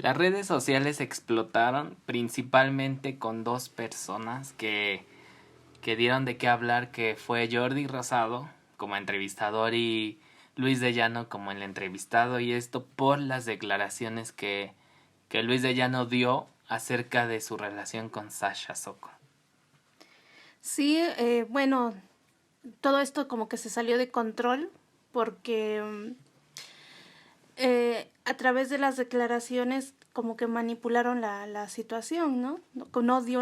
Las redes sociales explotaron principalmente con dos personas que dieron de qué hablar, que fue Jordi Rosado como entrevistador y Luis de Llano como el entrevistado, y esto por las declaraciones que Luis de Llano dio acerca de su relación con Sasha Sokol. Sí, bueno, todo esto como que se salió de control porque a través de las declaraciones como que manipularon la situación, ¿no? No dio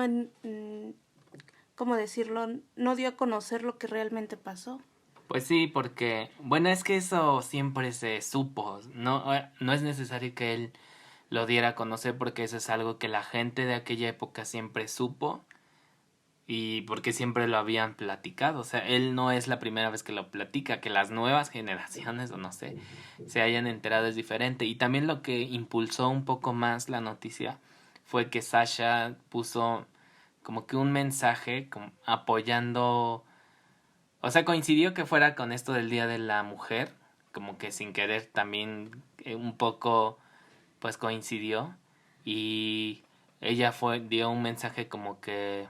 ¿cómo decirlo? No dio a conocer lo que realmente pasó. Pues sí, porque, bueno, es que eso siempre se supo, no es necesario que él lo diera a conocer porque eso es algo que la gente de aquella época siempre supo y porque siempre lo habían platicado. O sea, él no es la primera vez que lo platica, que las nuevas generaciones, o no sé, se hayan enterado es diferente. Y también lo que impulsó un poco más la noticia fue que Sasha puso como que un mensaje como apoyando, o sea, coincidió que fuera con esto del Día de la Mujer, como que sin querer también un poco pues coincidió, y ella dio un mensaje como que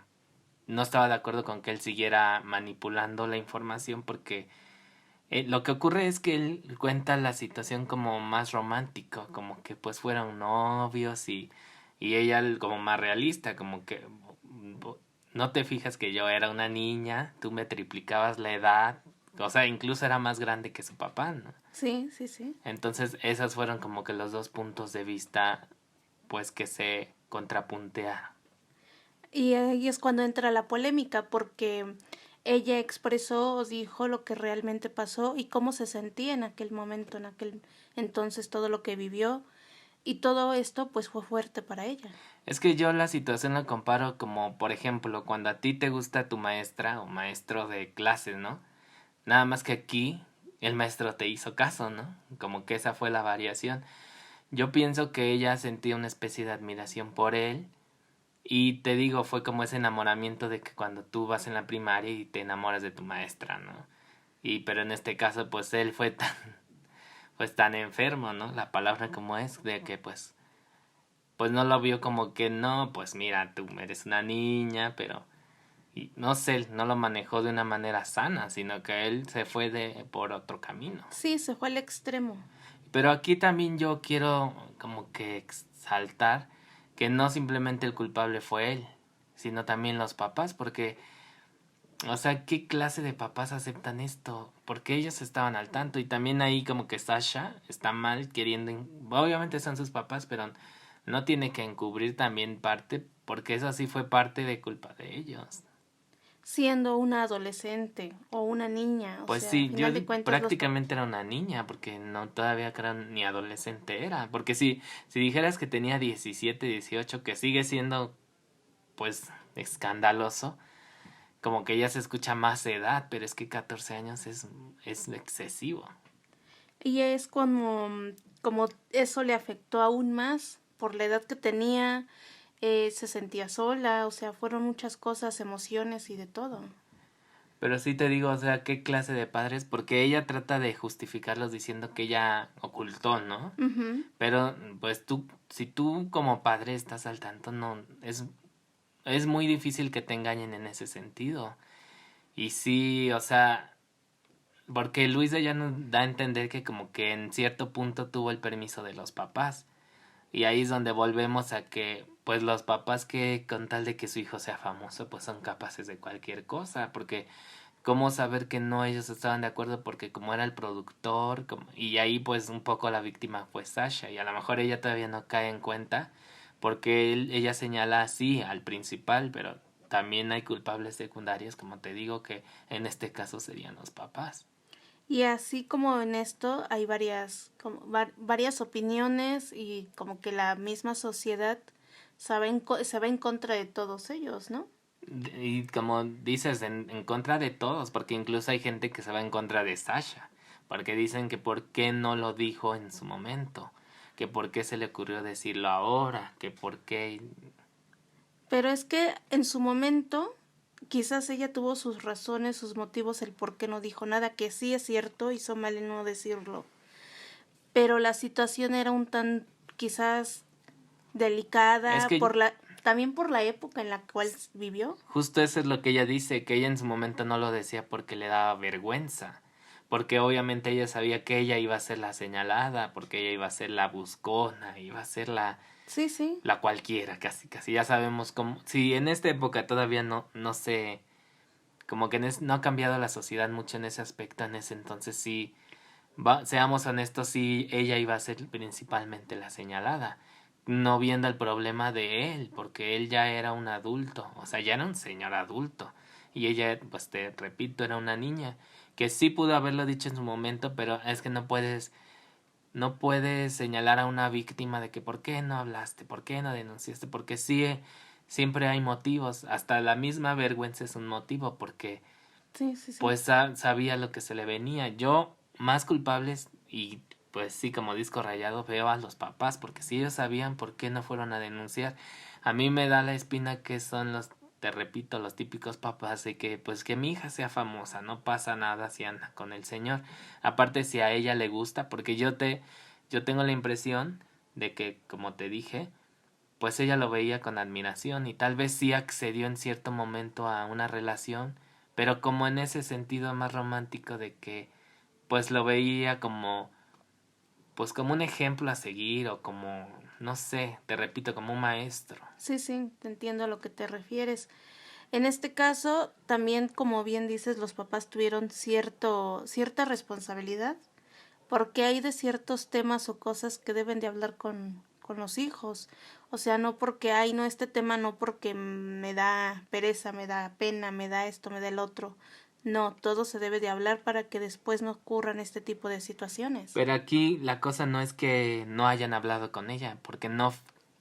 no estaba de acuerdo con que él siguiera manipulando la información porque lo que ocurre es que él cuenta la situación como más romántico, como que pues fueron novios, y ella como más realista, como que no te fijas que yo era una niña, tú me triplicabas la edad, o sea, incluso era más grande que su papá, ¿no? Sí, sí, sí. Entonces esos fueron como que los dos puntos de vista pues que se contrapuntearon. Y ahí es cuando entra la polémica, porque ella expresó o dijo lo que realmente pasó y cómo se sentía en aquel momento, en aquel entonces, todo lo que vivió. Y todo esto pues fue fuerte para ella. Es que yo la situación la comparo como, por ejemplo, cuando a ti te gusta tu maestra o maestro de clases, ¿no? Nada más que aquí el maestro te hizo caso, ¿no? Como que esa fue la variación. Yo pienso que ella sentía una especie de admiración por él, y te digo, fue como ese enamoramiento de que cuando tú vas en la primaria y te enamoras de tu maestra, ¿no? Y pero en este caso pues él fue tan pues tan enfermo, ¿no? La palabra como es, de que pues no lo vio como que no, pues mira, tú eres una niña, pero y no sé, no lo manejó de una manera sana, sino que él se fue por otro camino. Sí, se fue al extremo. Pero aquí también yo quiero como que exaltar que no simplemente el culpable fue él, sino también los papás, porque, o sea, ¿qué clase de papás aceptan esto? Porque ellos estaban al tanto, y también ahí como que Sasha está mal queriendo, obviamente son sus papás, pero no tiene que encubrir también parte, porque eso sí fue parte de culpa de ellos. Siendo una adolescente o una niña, o Pues sea, a sí, yo final de cuentas los papás. prácticamente era una niña, porque no todavía creo ni adolescente era. Porque si dijeras que tenía 17 18 que sigue siendo pues escandaloso, como que ya se escucha más edad, pero es que 14 años es excesivo. Y es como eso le afectó aún más por la edad que tenía, se sentía sola, o sea, fueron muchas cosas, emociones y de todo. Pero sí te digo, o sea, qué clase de padres, porque ella trata de justificarlos diciendo que ella ocultó, ¿no? Ujú. Pero pues si tú como padre estás al tanto, no, es muy difícil que te engañen en ese sentido. Y sí, o sea, porque Luis de Llano da a entender que como que en cierto punto tuvo el permiso de los papás. Y ahí es donde volvemos a que pues los papás, que con tal de que su hijo sea famoso pues son capaces de cualquier cosa, porque cómo saber que no ellos estaban de acuerdo, porque como era el productor, y ahí pues un poco la víctima fue Sasha, y a lo mejor ella todavía no cae en cuenta porque ella señala así al principal, pero también hay culpables secundarios, como te digo, que en este caso serían los papás. Y así como en esto hay varias opiniones y como que la misma sociedad se va en contra de todos ellos, ¿no? Y como dices, en contra de todos, porque incluso hay gente que se va en contra de Sasha, porque dicen que por qué no lo dijo en su momento, que por qué se le ocurrió decirlo ahora, que por qué. Pero es que en su momento quizás ella tuvo sus razones, sus motivos, el por qué no dijo nada, que sí es cierto, hizo mal en no decirlo. Pero la situación era quizás Es delicada, que también por la época en la cual vivió. justo eso es lo que ella dice, que ella en su momento no lo decía porque le daba vergüenza, porque obviamente ella sabía que ella iba a ser la señalada, porque ella iba a ser la buscona, iba a ser Sí, sí, la cualquiera, casi, casi, ya sabemos cómo, si en esta época todavía no sé, como que no ha cambiado la sociedad mucho en ese aspecto, en ese entonces sí, seamos honestos, sí, ella iba a ser principalmente la señalada, no viendo el problema de él, porque él ya era un adulto, o sea, ya era un señor adulto, y ella, pues te repito, era una niña, que sí pudo haberlo dicho en su momento, pero es que no puedes señalar a una víctima de que por qué no hablaste, por qué no denunciaste, porque sí, siempre hay motivos, hasta la misma vergüenza es un motivo, porque sí, sí, sí. pues sabía lo que se le venía. Yo, más culpables, y pues sí, como disco rayado, veo a los papás, porque si ellos sabían por qué no fueron a denunciar, a mí me da la espina que son te repito, los típicos papás de que pues que mi hija sea famosa, no pasa nada si anda con el señor. Aparte si a ella le gusta, porque yo tengo la impresión de que, como te dije, pues ella lo veía con admiración y tal vez sí accedió en cierto momento a una relación, pero como en ese sentido más romántico de que pues lo veía como pues como un ejemplo a seguir o como no sé, te repito, como un maestro. Sí, sí, te entiendo a lo que te refieres. En este caso, también, como bien dices, los papás tuvieron cierta responsabilidad, porque hay de ciertos temas o cosas que deben de hablar con los hijos. O sea, no porque, ay, no, este tema no porque me da pereza, me da pena, me da esto, me da el otro. No, todo se debe de hablar para que después no ocurran este tipo de situaciones. Pero aquí la cosa no es que no hayan hablado con ella, porque no,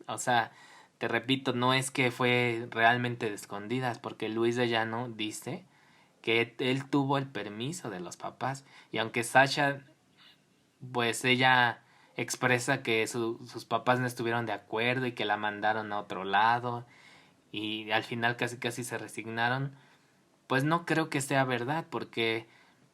o sea, te repito, no es que fue realmente de escondidas, porque Luis de Llano dice que él tuvo el permiso de los papás y aunque Sasha pues ella expresa que sus papás no estuvieron de acuerdo y que la mandaron a otro lado y al final casi casi se resignaron, pues no creo que sea verdad porque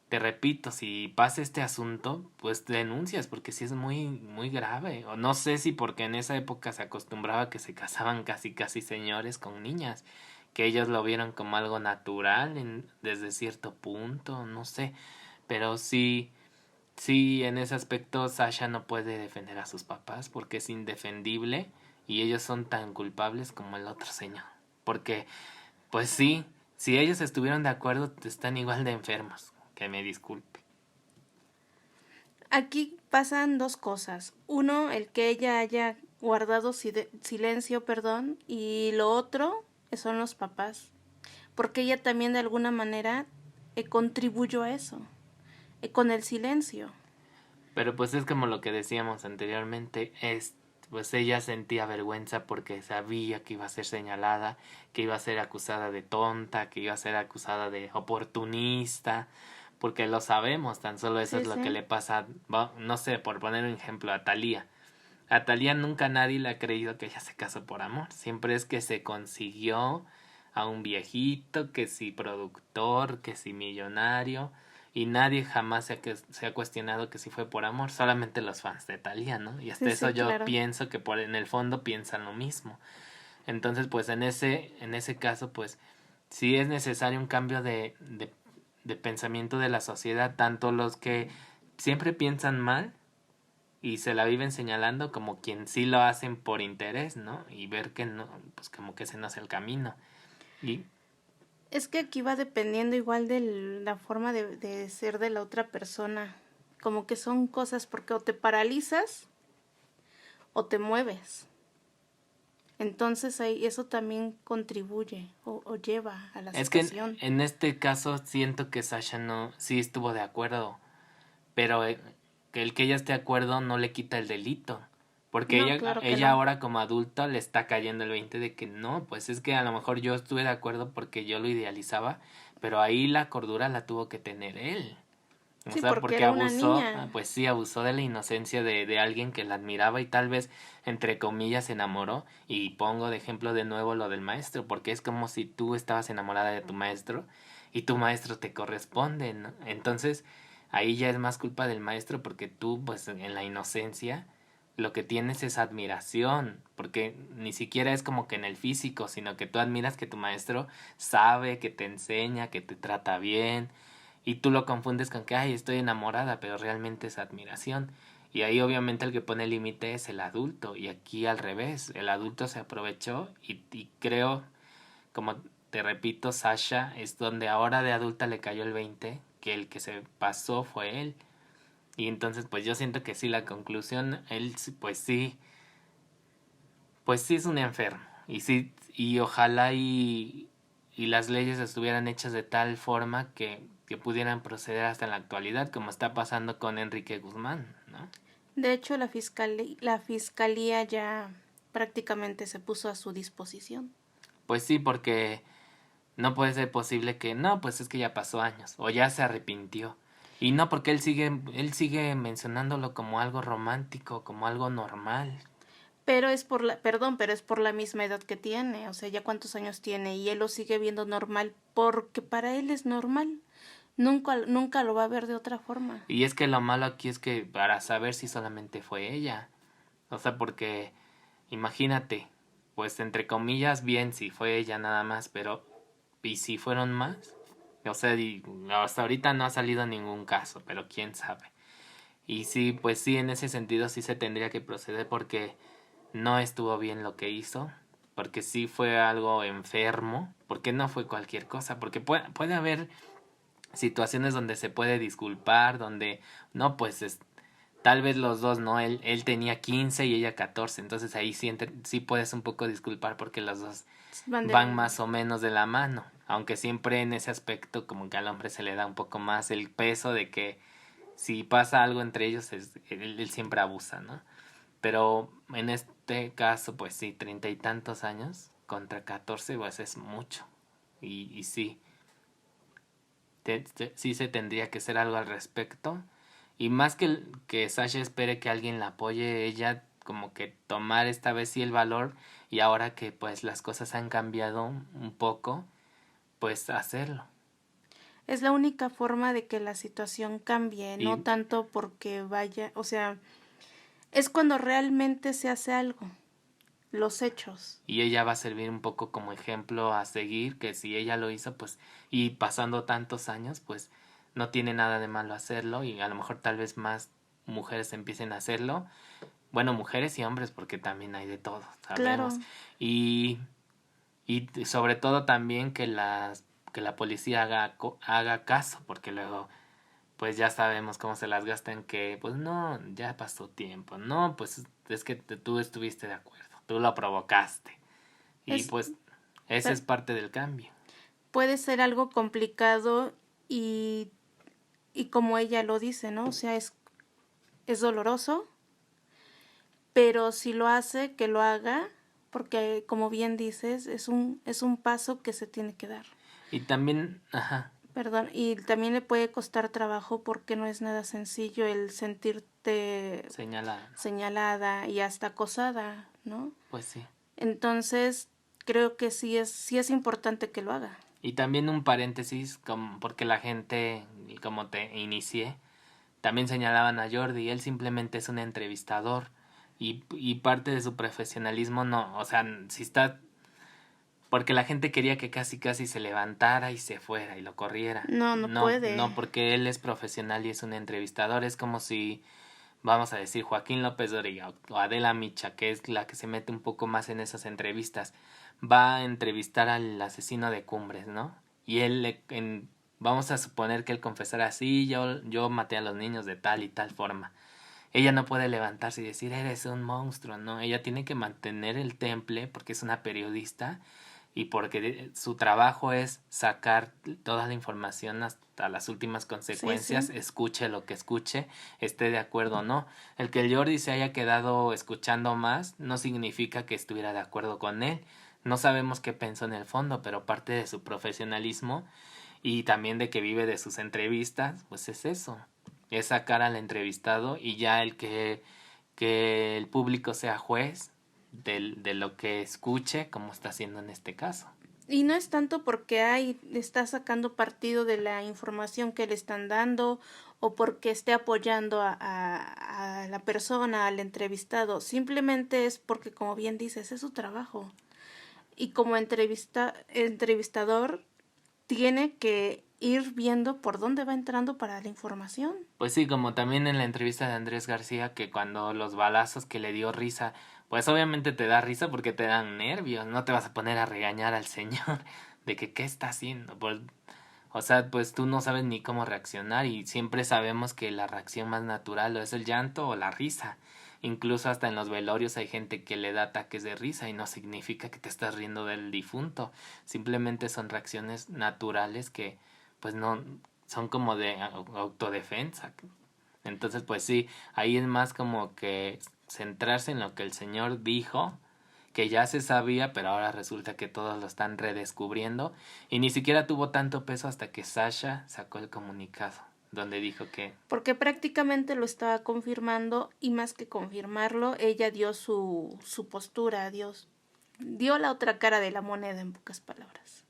te repito, si pasa este asunto, pues denuncias porque sí es muy muy grave o no sé si porque en esa época se acostumbraba que se casaban casi casi señores con niñas, que ellos lo vieron como algo natural desde cierto punto, no sé, pero sí. Sí, en ese aspecto Sasha no puede defender a sus papás porque es indefendible y ellos son tan culpables como el otro señor. Porque, pues sí, si ellos estuvieron de acuerdo, están igual de enfermos. Que me disculpe. Aquí pasan dos cosas. Uno, el que ella haya guardado silencio, perdón, y lo otro son los papás, porque ella también de alguna manera contribuyó a eso, con el silencio. Pero pues es como lo que decíamos anteriormente, pues ella sentía vergüenza porque sabía que iba a ser señalada, que iba a ser acusada de tonta, que iba a ser acusada de oportunista, porque lo sabemos, tan solo eso Sí, es lo que sí. le pasa, no sé, por poner un ejemplo, a Thalía. A Thalía nunca nadie le ha creído que ella se casó por amor, siempre es que se consiguió a un viejito, que si productor, que si millonario, y nadie jamás se ha cuestionado que si fue por amor, solamente los fans de Thalía, ¿no? Y hasta Sí, eso sí, yo claro. pienso que en el fondo piensan lo mismo. Entonces, pues en ese caso, pues sí es necesario un cambio de pensamiento de la sociedad, tanto los que siempre piensan mal y se la viven señalando como quien sí lo hacen por interés, ¿no? Y ver que no, pues como que ese no es el camino. Y Es que aquí va dependiendo igual de la forma de ser de la otra persona. Como que son cosas porque o te paralizas o te mueves. Entonces ahí eso también contribuye o lleva a la es que situación. en este caso siento que Sasha sí estuvo de acuerdo, pero que el que ella esté de acuerdo no le quita el delito. Porque No, ella, claro que ella no. ahora como adulta le está cayendo el 20 de que no, pues es que a lo mejor yo estuve de acuerdo porque yo lo idealizaba, pero ahí la cordura la tuvo que tener él. O Sí, sea, porque porque era una abusó, niña. pues sí, abusó de la inocencia de alguien que la admiraba y tal vez, entre comillas, se enamoró. Y pongo de ejemplo de nuevo lo del maestro, porque es como si tú estabas enamorada de tu maestro y tu maestro te corresponde, ¿no? Entonces, ahí ya es más culpa del maestro porque tú, pues en la inocencia, lo que tienes es admiración, porque ni siquiera es como que en el físico, sino que tú admiras que tu maestro sabe, que te enseña, que te trata bien, y tú lo confundes con que, ay, estoy enamorada, pero realmente es admiración. Y ahí obviamente el que pone el límite es el adulto, y aquí al revés, el adulto se aprovechó y creo, como te repito, Sasha es donde ahora de adulta le cayó el 20, que el que se pasó fue él. Y entonces pues yo siento que sí, la conclusión, él pues sí es un enfermo. Y sí, y ojalá y las leyes estuvieran hechas de tal forma que pudieran proceder hasta en la actualidad, como está pasando con Enrique Guzmán, ¿no? De hecho, la fiscalía ya prácticamente se puso a su disposición. Pues sí, porque no puede ser posible que, no, pues es que ya pasó años, o ya se arrepintió. Y no, porque él sigue mencionándolo como algo romántico, como algo normal. Pero es por la, perdón, pero es por la misma edad que tiene, o sea, ya cuántos años tiene y él lo sigue viendo normal porque para él es normal. Nunca lo va a ver de otra forma. Y es que lo malo aquí es que para saber si solamente fue ella. O sea, porque imagínate, pues entre comillas, bien si fue ella nada más, pero ¿y si fueron más? O sea, hasta ahorita no ha salido ningún caso, pero quién sabe. Y sí, pues sí, en ese sentido sí se tendría que proceder porque no estuvo bien lo que hizo, porque sí fue algo enfermo, porque no fue cualquier cosa, porque puede haber situaciones donde se puede disculpar, donde no, pues tal vez los dos, ¿no? Él tenía 15 y ella 14, entonces ahí sí, sí puedes un poco disculpar porque los dos Van de la van mano. más o menos de la mano, aunque siempre en ese aspecto como que al hombre se le da un poco más el peso de que si pasa algo entre ellos, él siempre abusa, ¿no? Pero en este caso, pues sí, 30 y tantos años contra 14, pues es mucho. Y sí, sí se tendría que hacer algo al respecto. Y más que Sasha espere que alguien la apoye, ella como que tomar esta vez sí el valor y ahora que pues las cosas han cambiado un poco, pues hacerlo. Es la única forma de que la situación cambie, no Y, tanto porque vaya, o sea, es cuando realmente se hace algo, los hechos. y ella va a servir un poco como ejemplo a seguir, que si ella lo hizo, pues, y pasando tantos años, pues no tiene nada de malo hacerlo y a lo mejor tal vez más mujeres empiecen a hacerlo. Bueno, mujeres y hombres, porque también hay de todo, sabemos. Claro, Y, y sobre todo también que la policía haga caso, porque luego pues ya sabemos cómo se las gastan que pues no, ya pasó tiempo, no, pues es que tú estuviste de acuerdo, tú lo provocaste y es, pues ese es parte del cambio. puede ser algo complicado y, y como ella lo dice, ¿no? O sea, es doloroso, pero si lo hace, que lo haga, porque como bien dices, es un paso que se tiene que dar. Y también, ajá, Perdón, y también le puede costar trabajo porque no es nada sencillo el sentirte señalada, ¿no? señalada y hasta acosada, ¿no? Pues sí. Entonces, creo que sí es importante que lo haga. Y también un paréntesis, como porque la gente, y como te inicié, también señalaban a Jordi, él simplemente es un entrevistador y parte de su profesionalismo no, o sea, si está, porque la gente quería que casi casi se levantara y se fuera y lo corriera. No, no No, puede. no, porque él es profesional y es un entrevistador, es como si, vamos a decir, Joaquín López Dóriga o Adela Micha, que es la que se mete un poco más en esas entrevistas, va a entrevistar al asesino de Cumbres, ¿no? Y vamos a suponer que él confesara así, yo maté a los niños de tal y tal forma. Ella no puede levantarse y decir, eres un monstruo, ¿no? Ella tiene que mantener el temple porque es una periodista y porque su trabajo es sacar toda la información hasta las últimas Sí, consecuencias, sí. escuche lo que escuche, esté de acuerdo o no. El que el Jordi se haya quedado escuchando más no significa que estuviera de acuerdo con él. No sabemos qué pensó en el fondo, pero parte de su profesionalismo y también de que vive de sus entrevistas, pues es eso, es sacar al entrevistado y ya que el público sea juez de lo que escuche, como está haciendo en este caso. Y no es tanto porque está sacando partido de la información que le están dando o porque esté apoyando a la persona, al entrevistado. Simplemente es porque, como bien dices, es su trabajo. Y como entrevistador tiene que ir viendo por dónde va entrando para la información. Pues sí, como también en la entrevista de Andrés García, que cuando los balazos que le dio risa, pues obviamente te da risa porque te dan nervios, no te vas a poner a regañar al señor de que qué está haciendo. Pues, o sea, pues tú no sabes ni cómo reaccionar y siempre sabemos que la reacción más natural o es el llanto o la risa. Incluso hasta en los velorios hay gente que le da ataques de risa y no significa que te estás riendo del difunto, simplemente son reacciones naturales que pues no son como de autodefensa. Entonces, pues sí, ahí es más como que centrarse en lo que el Señor dijo, que ya se sabía, pero ahora resulta que todos lo están redescubriendo y ni siquiera tuvo tanto peso hasta que Sasha sacó el comunicado, donde dijo que Porque prácticamente lo estaba confirmando y más que confirmarlo, ella dio su postura, dio la otra cara de la moneda en pocas palabras.